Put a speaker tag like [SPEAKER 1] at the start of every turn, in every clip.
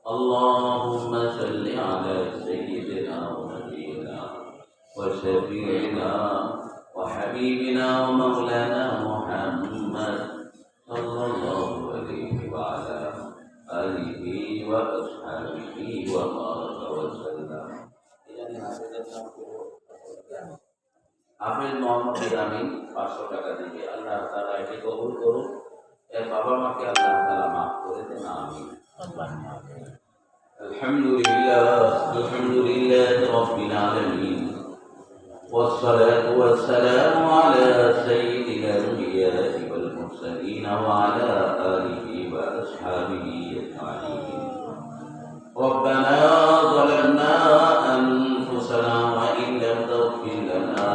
[SPEAKER 1] اللهم صل على سيدنا ونبينا وشفيعنا وحبيبنا ومولانا محمد صلى الله عليه وعلى آله وأصحابه وبارك وسلم. হাফেজ মোহাম্মদ ইরামিন 500 টাকা দিবে। আল্লাহ তাআলা এটি কবুল করুন। এর বাবা মাকে আল্লাহ তাআলা মাফ করে দেন। আমিন। আলহামদুলিল্লাহ রাব্বিল আলামিন والصلاة والسلام على سيد الأنبياء والمرسلين وعلى آله وأصحابه أجمعين. ربنا ظلمنا أنفسنا وإن لم تغفر لنا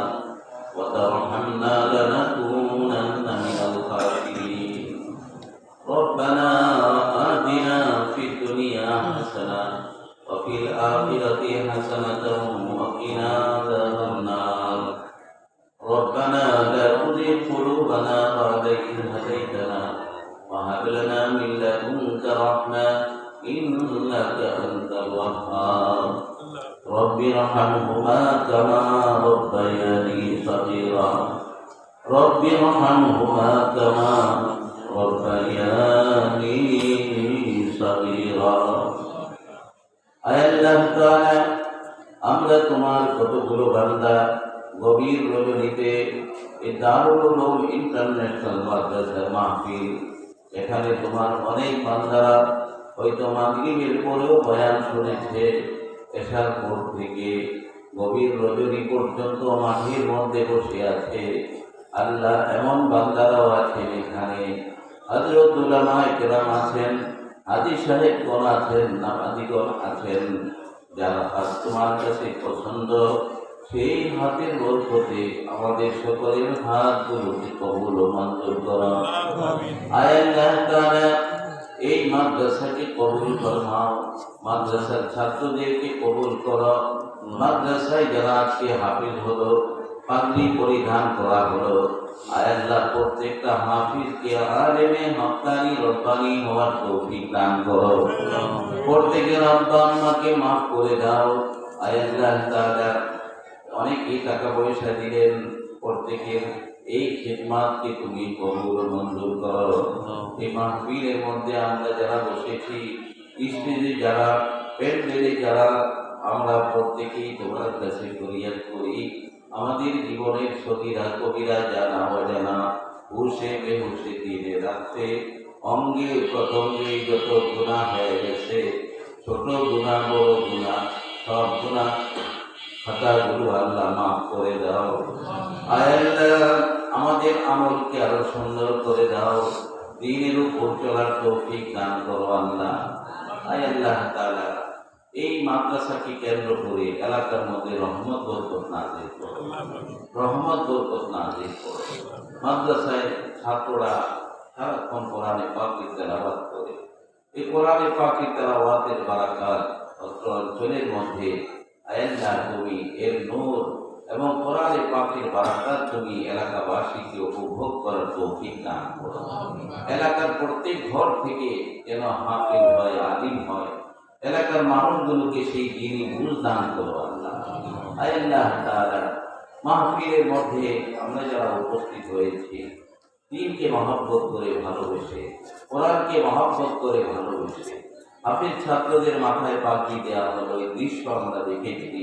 [SPEAKER 1] وترحمنا لنكونن من الخاسرين. ربنا آتنا في الدنيا حسنة وفي الآخرة حسنة وقنا عذاب النار. ربنا لا تزغ قلوبنا بعد إذ هديتنا وهب لنا من لدنك رحمة إنك أنت الوهاب. رب ارحمهما كما ربياني صغيرا. رب ارحمهما كما ربياني صغيرا. আয় আল্লাহ তাআলা, আমরা তোমার কতগুলো বান্দা গভীর রজনীতে এই দারুল উলুম ইন্টারন্যাশনাল মাদ্রাসার মাহফিল, এখানে তোমার অনেক বান্দারা হয়তো মাগরিবের পরেও বয়ান শুনেছে, এশার পর থেকে গভীর রজনী পর্যন্ত মাঠের মধ্যে বসে আছে। আল্লাহ, এমন বান্দারাও আছেন এখানে, হযরত উলামায়ে কেরাম আছেন, হাজী সাহেবগণ আছেন, নামাজীগণ আছেন, যারা হাত তোমার কাছে পছন্দ, সেই হাতের বরকতে আমাদের সকলের হাতগুলোকে কবুল ও মঞ্জুর করো। আয় আল্লাহ তাআলা, এই মাদ্রাসাকে কবুল ফরমাও, মাদ্রাসার ছাত্রদেরকে কবুল করো। মাদ্রাসায় যারা আজকে হাফিজ হলো, পাগড়ি পরিধান করা হলো, আয় আল্লাহ প্রত্যেকটা হাফিজকে আলেমে হক্কানি রব্বানি হওয়ার তৌফিক দান করো। প্রত্যেকের আব্বা আম্মাকে মাফ করে দাও। আয় আল্লাহ তাআলা, অনেকে টাকা পয়সা দিলেন, প্রত্যেকের এই খিদমাতকে তুমি কবুল ও মঞ্জুর করো। এই মাহফিলের মধ্যে আমরা যারা বসেছি, স্টেজে যারা, প্যান্ডেলে যারা, আমরা প্রত্যেকেই তোমার কাছে ফরিয়াদ করি, আমাদের জীবনের সগীরা কবিরা জানা অজানা, হুশে বেহুশে দিনে রাখতে, অঙ্গে প্রত্যঙ্গে যত গুনাহ হয়ে গেছে, ছোট গুনাহ বড় গুনাহ, সব গুনাহ খাতাগুলো আল্লাহ মাফ করে দাও। আয় আল্লাহ, আমাদের আমলকে আরো সুন্দর করে দাও, দ্বীনের উপর চলার তৌফিক দান করো আল্লাহ। আয় আল্লাহ তাআলা, এই মাদ্রাসাকে কেন্দ্র করে এলাকার মধ্যে রহমত বরকত নাযিল করো, রহমত বরকত নাযিল করো। মাদ্রাসায় ছাত্ররা সারাক্ষণ কোরআনে পাকের তেলাওয়াত করে, এই কোরআনে পাকের তেলাওয়াতের বারাকাত অত্র অঞ্চলের মধ্যে আয় আল্লাহ তুমি এর নূর এবং কোরআনে পাকের বারাকাত তুমি এলাকাবাসীকে উপভোগ করার তৌফিক দান করো। এলাকার প্রত্যেক ঘর থেকে যেন হাফিজ হয়, আলিম হয়, এলাকার মানুষগুলোকে সেই দ্বীনি বুঝ দান করো আল্লাহ। আয় আল্লাহ তাআলা, মাহফিলের মধ্যে আমরা যারা উপস্থিত হয়েছি, দ্বীনকে মহব্বত করে ভালোবেসে, কোরআনকে মহব্বত করে ভালোবেসে, হাফিজ ছাত্রদের মাথায় পাগড়ি দেওয়া হলো, এই দৃশ্য আমরা দেখেছি,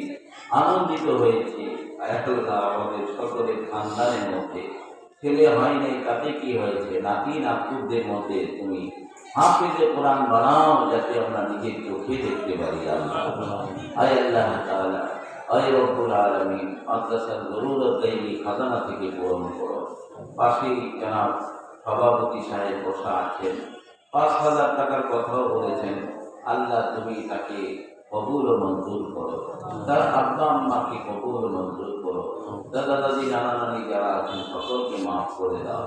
[SPEAKER 1] আনন্দিত হয়েছি। আয়াতুল্লাহ, আমাদের সকলের খানদানের মধ্যে ছেলে হয় নাই, তাতে কি হয়েছে, নাতি নাতকুদের মধ্যে তুমি হাফিজে কোরআন বানাও, যাতে আমরা নিজের চোখে দেখতে পারি আল্লাহ। আয় আল্লাহ তাআলা, আয় রব্বুল আলামিন, মাদ্রাসার জরুরত দায়ী খাজানা থেকে পূরণ করো। পাশেই জনাব সভাপতি সাহেব বসা আছেন, 5,000 টাকার কথাও বলেছেন। আল্লাহ তুমি তাকে কবুল ও মঞ্জুর করো, তার আব্বা আম্মাকে কবুল ও মঞ্জুর করো, দাদা দাদি নানা নানি যারা আছেন সকলকে মাফ করে দাও।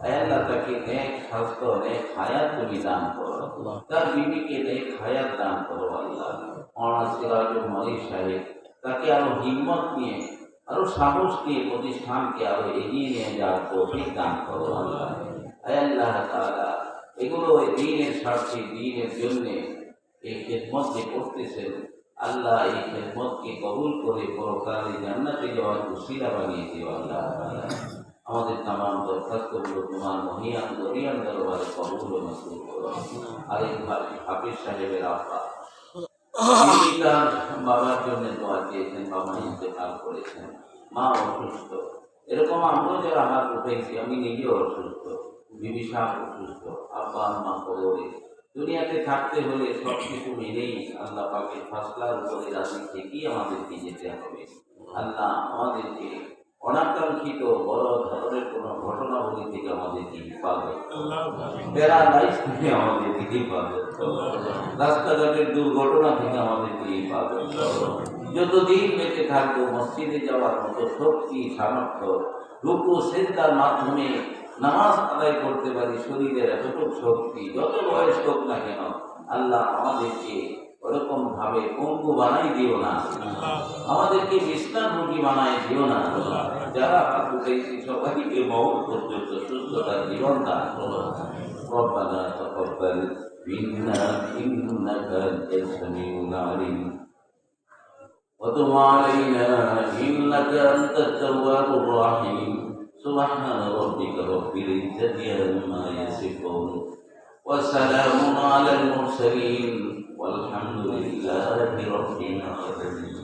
[SPEAKER 1] আল্লাহ তাকে নেক স্বাস্থ্য, নেক হায়াত তুমি দান করো, তার বিবিকে নেক হায়াত দান করো আল্লাহ। মাওলানা সিরাজুল মনির সাহেব, তাকে আরো হিম্মত নিয়ে, আরো সাহস নিয়ে প্রতিষ্ঠানকে আরো এগিয়ে নিয়ে যাওয়ার তৌফিক দান করো আল্লাহ। আল্লাহ তাআলা, এগুলো দ্বীনের স্বার্থে, দ্বীনের জন্যে এই খেদমত যে করতেছেন, আল্লাহ এই খেদমতকে কবুল করে পরকালে জান্নাতে যাওয়ার উসিলা বানিয়ে দিও আল্লাহ। আমাদের তামাম দরখাস্তগুলো তোমার মহিয়ান দরিয়ান দরবারে কবুল ও মঞ্জুর করো। আরেক হাফিজ সাহেবের আব্বা তিনি তার বাবার জন্য দোয়া চেয়েছেন, বাবা ইন্তেকাল করেছেন, মা অসুস্থ। এরকম আমরাও যারা হাত উঠেছি, আমি নিজেও অসুস্থ, বিবি সাহেব অসুস্থ, আব্বা আম্মা কবরে। দুনিয়াতে থাকতে হলে সব কিছু মেনেই আল্লাহ পাকের ফাসলার উপরে রাজি থেকেই আমাদেরকে যেতে হবে। আল্লাহ আমাদেরকে অনাকাঙ্ক্ষিত বড় ধরনের কোনো ঘটনাবলী থেকে আমাদেরকে হেফাজত, প্যারালাইজ থেকে আমাদেরকে হেফাজত, রাস্তাঘাটের দুর্ঘটনা থেকে আমাদেরকে হেফাজত। যতদিন বেঁচে থাকবো মসজিদে যাওয়ার মতো শক্তি সামর্থ্য, রুকু সেজদার মাধ্যমে নামাজ আদায় করতে পারি, শরীরের এতটুকু শক্তি যত বয়স হোক না কেন, আল্লাহ আমাদেরকে ওরকম ভাবে পঙ্গু বানাই দিও না, আমাদেরকে বিছনার রুগী বানাই দিও না। যারা হাত উঠেছি সবাইকে মৌত পর্যন্ত সুস্থতার জীবন দান করো। রব্বানা তাকাব্বাল মিন্না ইন্নাকা আনতাস সামিউল আলিম ওয়া তুব আলাইনা ইন্নাকা আনতাত তাওয়াবুর রাহিম। সুবহানা রাব্বিকা রাব্বিল ইজ্জাতি আম্মা ইয়াসিফুন ওয়া সালামুন আলাল মুরসালিন ওয়ালহামদুলিল্লাহি রাব্বিল আলামিন।